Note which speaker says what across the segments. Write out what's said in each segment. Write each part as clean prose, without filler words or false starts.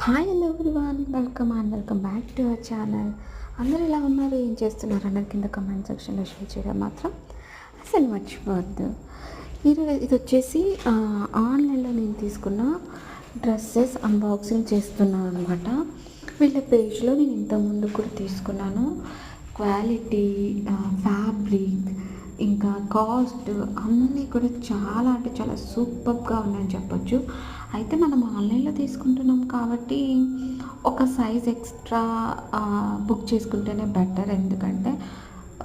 Speaker 1: Hi hello everyone, welcome back to our channel. అందరూ ఎలా ఉన్నారు, ఏం చేస్తున్నారు అన్నది కింద కమెంట్ సెక్షన్లో షేర్ చేయడం మాత్రం అసలు మర్చిపోవద్దు. ఇది వచ్చేసి ఆన్లైన్లో నేను తీసుకున్న డ్రెస్సెస్ అన్బాక్సింగ్ చేస్తున్నాను అనమాట. వీళ్ళ పేజ్లో నేను ఇంతకుముందు కూడా తీసుకున్నాను. క్వాలిటీ, ఫ్యాబ్రిక్, ఇంకా కాస్ట్ అన్నీ కూడా చాలా అంటే చాలా సూపర్గా ఉన్నాయని చెప్పొచ్చు. అయితే మనం ఆన్లైన్లో తీసుకుంటున్నాం కాబట్టి ఒక సైజ్ ఎక్స్ట్రా బుక్ చేసుకుంటేనే బెటర్. ఎందుకంటే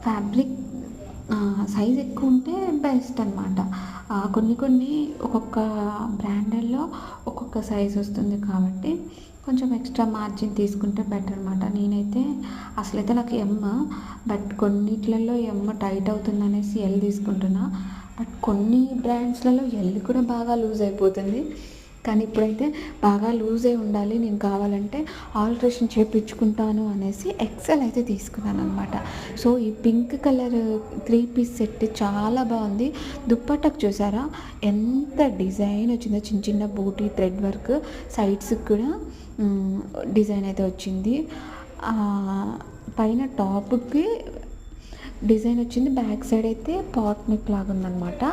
Speaker 1: ఫ్యాబ్రిక్ సైజ్ ఎక్కువ ఉంటే బెస్ట్ అనమాట. కొన్ని ఒక్కొక్క బ్రాండల్లో ఒక్కొక్క సైజ్ వస్తుంది కాబట్టి కొంచెం ఎక్స్ట్రా మార్జిన్ తీసుకుంటే బెటర్ అనమాట. నేనైతే అసలైతే నాకు బట్ కొన్నిట్లలో టైట్ అవుతుంది అనేసి ఎల్ తీసుకుంటున్నా. బట్ కొన్ని బ్రాండ్స్లలో ఎల్ కూడా బాగా లూజ్ అయిపోతుంది. కానీ ఇప్పుడైతే బాగా లూజ్ అయి ఉండాలి, నేను కావాలంటే ఆల్ట్రేషన్ చేయించుకుంటాను అనేసి ఎక్సెల్ అయితే తీసుకున్నాను అనమాట. సో ఈ పింక్ కలర్ 3 పీస్ సెట్ చాలా బాగుంది. దుప్పట్టకు చూసారా ఎంత డిజైన్ వచ్చిందో, చిన్న చిన్న బూటీ థ్రెడ్ వర్క్, సైడ్స్కి కూడా డిజైన్ అయితే వచ్చింది. పైన టాప్కి డిజైన్ వచ్చింది, బ్యాక్ సైడ్ అయితే పాట్ నెక్ లాగా ఉందన్నమాట.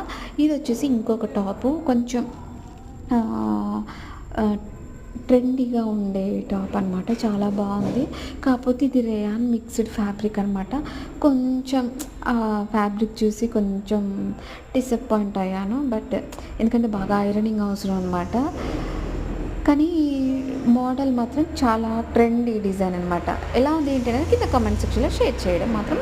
Speaker 1: ఇది వచ్చేసి ఇంకొక టాపు, కొంచెం ట్రెండీగా ఉండే టాప్ అనమాట. చాలా బాగుంది. కాకపోతే ఇది రేయాన్ మిక్స్డ్ ఫ్యాబ్రిక్ అనమాట. కొంచెం ఫ్యాబ్రిక్ చూసి కొంచెం డిసప్పాయింట్ అయ్యాను. బట్ ఎందుకంటే బాగా ఐరనింగ్ అవసరం అనమాట. కానీ మోడల్ మాత్రం చాలా ట్రెండీ డిజైన్ అనమాట. ఎలా ఉంది ఏంటి అనేది కింద కామెంట్ సెక్షన్లో షేర్ చేయడం మాత్రం